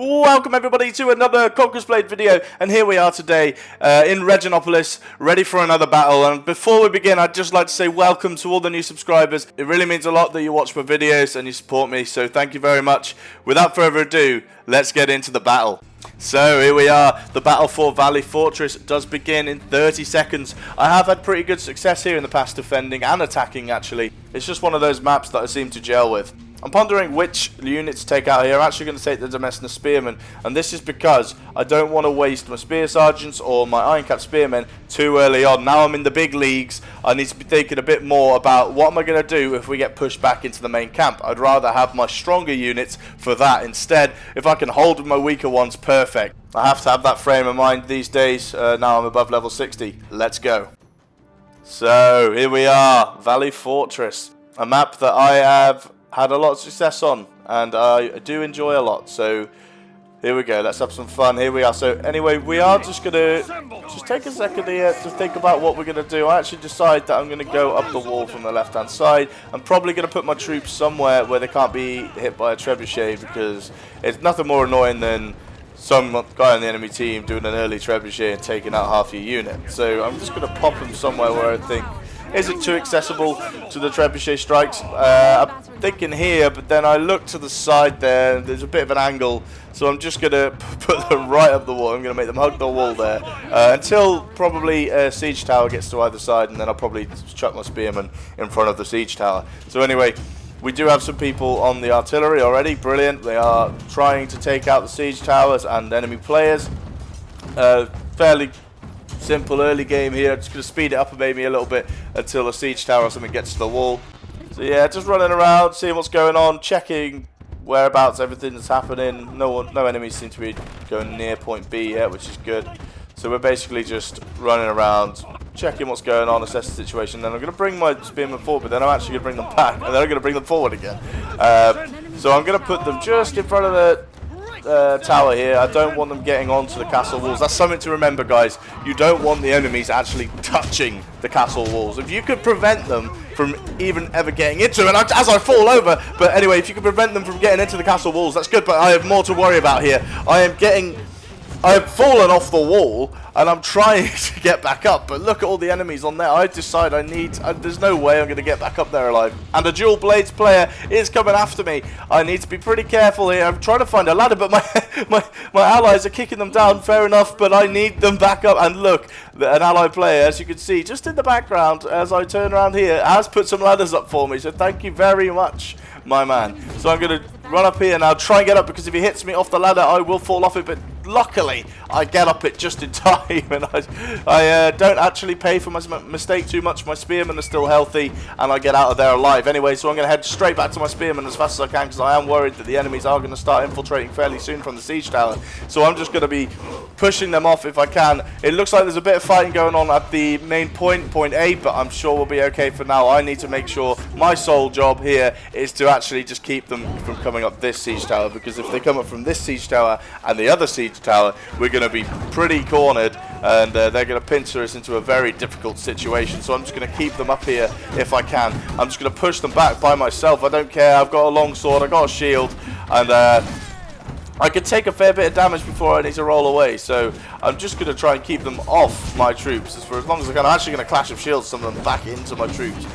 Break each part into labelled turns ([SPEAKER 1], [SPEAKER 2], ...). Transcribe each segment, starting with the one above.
[SPEAKER 1] Welcome everybody to another Conqueror's Blade video, and here we are today in Reginopolis, ready for another battle. And before we begin, I'd just like to say welcome to all the new subscribers. It really means a lot that you watch my videos and you support me, so thank you very much. Without further ado, let's get into the battle. So here we are, the battle for Valley Fortress does begin in 30 seconds. I have had pretty good success here in the past defending and attacking actually. It's just one of those maps that I seem to gel with. I'm pondering which unit to take out here. I'm actually going to take the Domestic Spearmen, and this is because I don't want to waste my Spear Sergeants or my Iron Cap Spearmen too early on. Now I'm in the big leagues, I need to be thinking a bit more about what am I going to do if we get pushed back into the main camp. I'd rather have my stronger units for that instead. If I can hold with my weaker ones, perfect. I have to have that frame of mind these days. Now I'm above level 60. Let's go. So here we are, Valley Fortress, a map that I have had a lot of success on, and I do enjoy a lot. So here we go, let's have some fun. Here we are. So anyway, we are just gonna take a second here to think about what we're gonna do. I actually decide that I'm gonna go up the wall from the left hand side. I'm probably gonna put my troops somewhere where they can't be hit by a trebuchet, because it's nothing more annoying than some guy on the enemy team doing an early trebuchet and taking out half your unit. So I'm just gonna pop them somewhere where I think isn't too accessible to the trebuchet strikes. I'm thinking here, but then I look to the side there, there's a bit of an angle, so I'm just going to put them right up the wall. I'm going to make them hug the wall there until probably a siege tower gets to either side, and then I'll probably chuck my spearmen in front of the siege tower. So anyway, we do have some people on the artillery already. Brilliant. They are trying to take out the siege towers and enemy players. Fairly simple early game here. I'm just going to speed it up maybe a little bit until a siege tower or something gets to the wall. So yeah, just running around, seeing what's going on, checking whereabouts everything that's happening. No enemies seem to be going near point B yet, which is good. So we're basically just running around, checking what's going on, assess the situation. Then I'm going to bring my spearmen forward, but then I'm actually going to bring them back, and then I'm going to bring them forward again. So I'm going to put them just in front of the tower here. I don't want them getting onto the castle walls. That's something to remember, guys. You don't want the enemies actually touching the castle walls. If you could prevent them from even ever getting into it, as I fall over, but anyway, if you could prevent them from getting into the castle walls, that's good. But I have more to worry about here. I have fallen off the wall, and I'm trying to get back up, but look at all the enemies on there. I decide there's no way I'm going to get back up there alive. And a dual blades player is coming after me. I need to be pretty careful here. I'm trying to find a ladder, but my allies are kicking them down, fair enough, but I need them back up. And look, an allied player, as you can see, just in the background, as I turn around here, has put some ladders up for me, so thank you very much, my man. So I'm going to run up here now, try and get up, because if he hits me off the ladder, I will fall off it, but luckily, I get up it just in time, and I don't actually pay for my mistake too much. My spearmen are still healthy, and I get out of there alive. Anyway, so I'm going to head straight back to my spearmen as fast as I can, because I am worried that the enemies are going to start infiltrating fairly soon from the siege tower. So I'm just going to be pushing them off if I can. It looks like there's a bit of fighting going on at the main point A, but I'm sure we'll be okay for now. I need to make sure my sole job here is to actually just keep them from coming up this siege tower, because if they come up from this siege tower and the other siege tower, we're going to be pretty cornered, and they're going to pincer us into a very difficult situation. So I'm just going to keep them up here if I can. I'm just going to push them back by myself. I don't care. I've got a long sword, I've got a shield, and I could take a fair bit of damage before I need to roll away. So I'm just going to try and keep them off my troops for as long as I can. I'm actually going to clash of shields some of them back into my troops,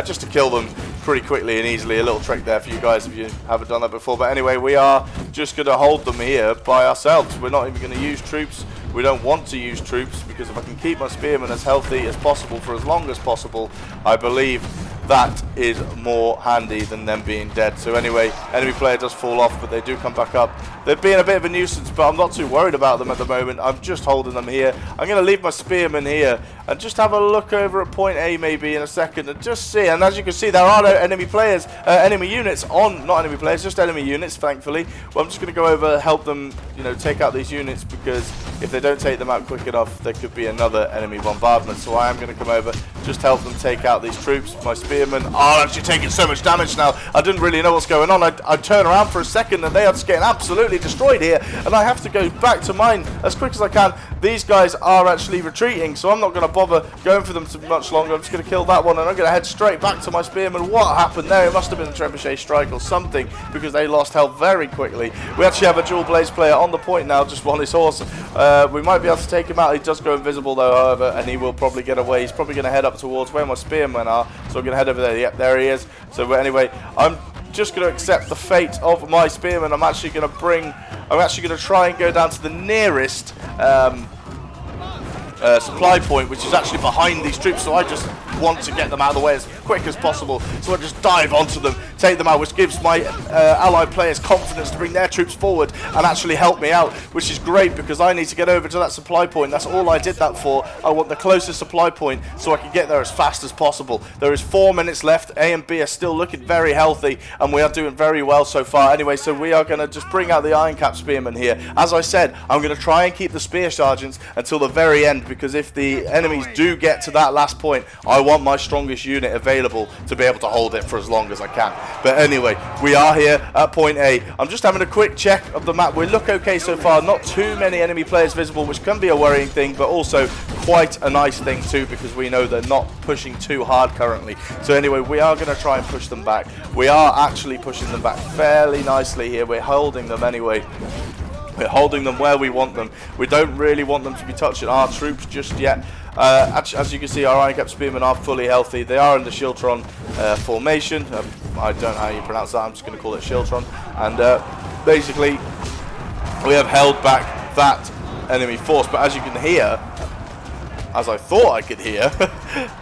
[SPEAKER 1] just to kill them pretty quickly and easily. A little trick there for you guys if you haven't done that before. But anyway, we are just going to hold them here by ourselves. We're not even going to use troops. We don't want to use troops, because if I can keep my spearmen as healthy as possible for as long as possible, I believe that is more handy than them being dead. So anyway, enemy player does fall off, but they do come back up. They're being a bit of a nuisance, but I'm not too worried about them at the moment. I'm just holding them here. I'm going to leave my spearmen here and just have a look over at point A maybe in a second and just see. And as you can see, there are no enemy players, enemy units on, not enemy players, just enemy units, thankfully. Well, I'm just going to go over, help them, take out these units, because if they don't take them out quick enough, there could be another enemy bombardment. So I am going to come over, just help them take out these troops. My spearmen are actually taking so much damage now. I didn't really know what's going on. I turn around for a second, and they are just getting absolutely destroyed here, and I have to go back to mine as quick as I can. these guys are actually retreating, so I'm not going to bother going for them too much longer. I'm just going to kill that one, and I'm going to head straight back to my spearman. What happened there? It must have been a trebuchet strike or something, because they lost health very quickly. We actually have a dual blaze player on the point now, just on his horse. We might be able to take him out. He does go invisible though, however, and he will probably get away. He's probably going to head up towards where my spearmen are, so I'm going to head over there. Yep, there he is. So anyway, I'm just going to accept the fate of my spearman. I'm actually going to try and go down to the nearest supply point, which is actually behind these troops, so I just want to get them out of the way as quick as possible, so I just dive onto them, take them out, which gives my allied players confidence to bring their troops forward and actually help me out, which is great because I need to get over to that supply point. That's all I did that for. I want the closest supply point so I can get there as fast as possible. There is 4 minutes left. A and B are still looking very healthy, and we are doing very well so far. Anyway, so we are going to just bring out the Iron Cap Spearmen here. As I said, I'm going to try and keep the Spear Sergeants until the very end, because if the enemies do get to that last point, I want my strongest unit available to be able to hold it for as long as I can. But anyway, we are here at point A. I'm just having a quick check of the map. We look okay so far. Not too many enemy players visible, which can be a worrying thing, but also quite a nice thing too, because we know they're not pushing too hard currently. So anyway, we are going to try and push them back. We are actually pushing them back fairly nicely here. We're holding them anyway. We're holding them where we want them. We don't really want them to be touching our troops just yet. As you can see, our Iron Cap Spearmen are fully healthy. They are in the Shiltron formation. I don't know how you pronounce that. I'm just going to call it Shiltron. And basically, we have held back that enemy force. But as you can hear, as I thought I could hear,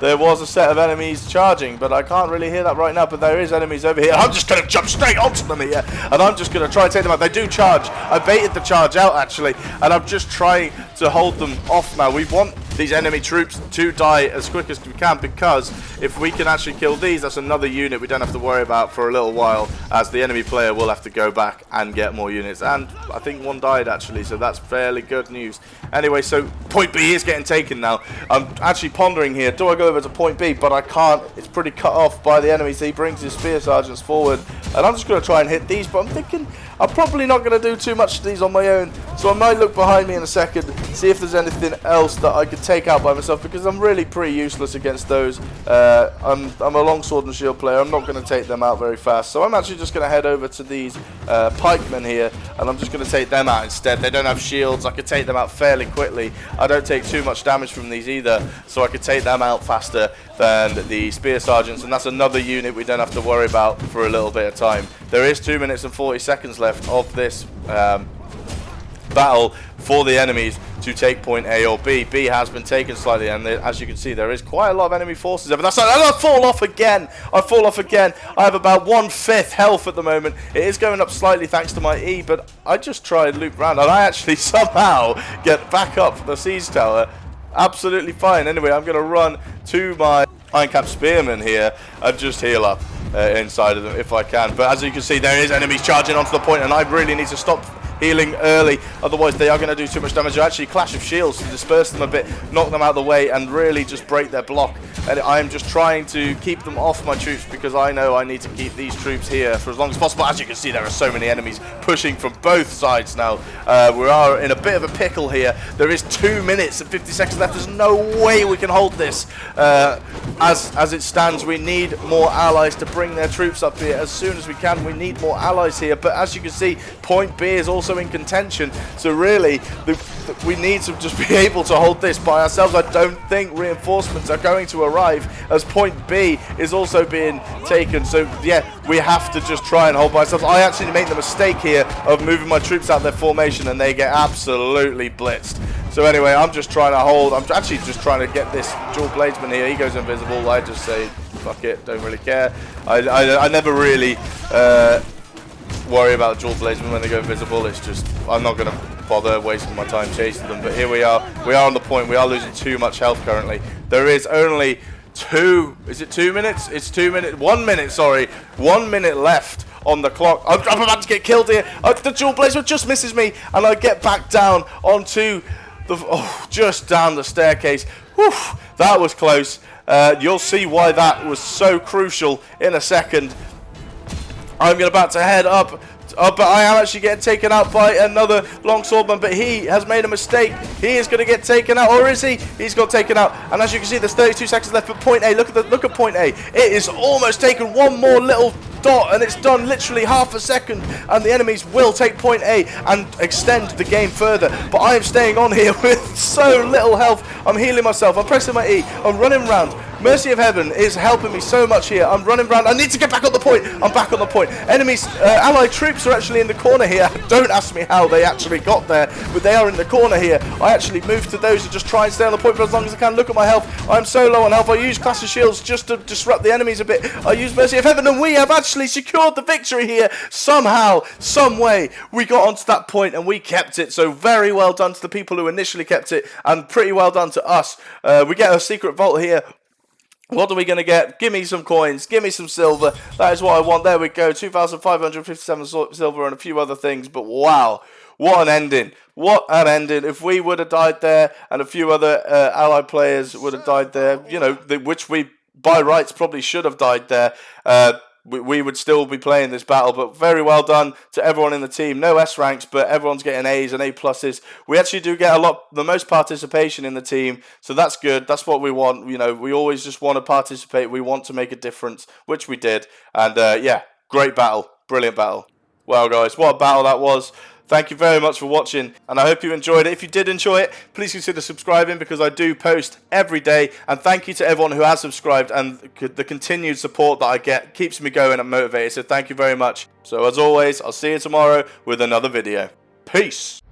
[SPEAKER 1] there was a set of enemies charging, but I can't really hear that right now. But there is enemies over here. I'm just going to jump straight onto them here, and I'm just going to try and take them out. They do charge. I baited the charge out, actually, and I'm just trying to hold them off now. We want these enemy troops to die as quick as we can, because if we can actually kill these, that's another unit we don't have to worry about for a little while, as the enemy player will have to go back and get more units. And I think one died, actually, so that's fairly good news. Anyway, so point B is getting taken now. I'm actually pondering here, do I go over to point B? But I can't. It's pretty cut off by the enemies. He brings his Spear Sergeants forward, and I'm just going to try and hit these, but I'm thinking I'm probably not going to do too much to these on my own, so I might look behind me in a second, see if there's anything else that I could take out by myself, because I'm really pretty useless against those. I'm a long sword and shield player. I'm not going to take them out very fast, so I'm actually just going to head over to these pikemen here, and I'm just going to take them out instead. They don't have shields. I could take them out fairly quickly. I don't take too much damage from these either, so I could take them out faster than the Spear Sergeants, and that's another unit we don't have to worry about for a little bit of time. There is 2 minutes and 40 seconds left of this battle for the enemies to take point A or B. B has been taken slightly, and as you can see, there is quite a lot of enemy forces there. But that's I fall off again. I fall off again. I have about 1/5 health at the moment. It is going up slightly thanks to my E, but I just try and loop around, and I actually somehow get back up the siege tower absolutely fine. Anyway, I'm going to run to my Iron Cap Spearmen here and just heal up inside of them if I can. But as you can see, there is enemies charging onto the point, and I really need to stop healing early, otherwise they are going to do too much damage. Actually, Clash of Shields to disperse them a bit, knock them out of the way, and really just break their block. And I am just trying to keep them off my troops, because I know I need to keep these troops here for as long as possible. As you can see, there are so many enemies pushing from both sides now. We are in a bit of a pickle here. There is 2 minutes and 50 seconds left. There's no way we can hold this. As it stands, we need more allies to bring their troops up here as soon as we can. We need more allies here, but as you can see, point B is also in contention, so really we need to just be able to hold this by ourselves. I don't think reinforcements are going to arrive, as point B is also being taken, so yeah, we have to just try and hold by ourselves. I actually made the mistake here of moving my troops out their formation, and they get absolutely blitzed. So anyway, I'm just trying to hold. I'm actually just trying to get this dual bladesman here. He goes invisible. I just say fuck it, don't really care. I never really worry about dual bladesmen when they go invisible. It's just, I'm not going to bother wasting my time chasing them. But here we are on the point. We are losing too much health currently. There is only 2 minutes? It's 2 minutes, 1 minute, sorry. 1 minute left on the clock. I'm about to get killed here. The dual bladesman just misses me, and I get back down onto just down the staircase. Whew, that was close. You'll see why that was so crucial in a second. I'm about to head up Oh, but I am actually getting taken out by another longswordman, but he has made a mistake. He is going to get taken out, or is he? He's got taken out, and as you can see, there's 32 seconds left. But point A, look at point A. It is almost taken one more little dot, and it's done literally half a second, and the enemies will take point A and extend the game further. But I am staying on here with so little health. I'm healing myself. I'm pressing my E. I'm running around. Mercy of Heaven is helping me so much here. I'm running around. I need to get back on the point. I'm back on the point. Enemies, allied troops are actually in the corner here. Don't ask me how they actually got there, but they are in the corner here. I actually moved to those to just try and stay on the point for as long as I can. Look at my health. I'm so low on health. I use Clash of Shields just to disrupt the enemies a bit. I use Mercy of Heaven, and we have actually secured the victory here. Somehow, some way, we got onto that point and we kept it. So very well done to the people who initially kept it, and pretty well done to us. We get a secret vault here. What are we going to get? Give me some coins. Give me some silver. That is what I want. There we go. 2,557 silver and a few other things. But wow, what an ending. What an ending. If we would have died there and a few other allied players would have died there, you know, which we by rights probably should have died there, we would still be playing this battle. But very well done to everyone in the team. No S ranks, but everyone's getting A's and A pluses. We actually do get the most participation in the team, so that's good. That's what we want. You know, we always just want to participate. We want to make a difference, which we did. And yeah, great battle, brilliant battle. Well, guys, what a battle that was. Thank you very much for watching, and I hope you enjoyed it. If you did enjoy it, please consider subscribing, because I do post every day. And thank you to everyone who has subscribed, and the continued support that I get keeps me going and motivated. So thank you very much. So as always, I'll see you tomorrow with another video. Peace.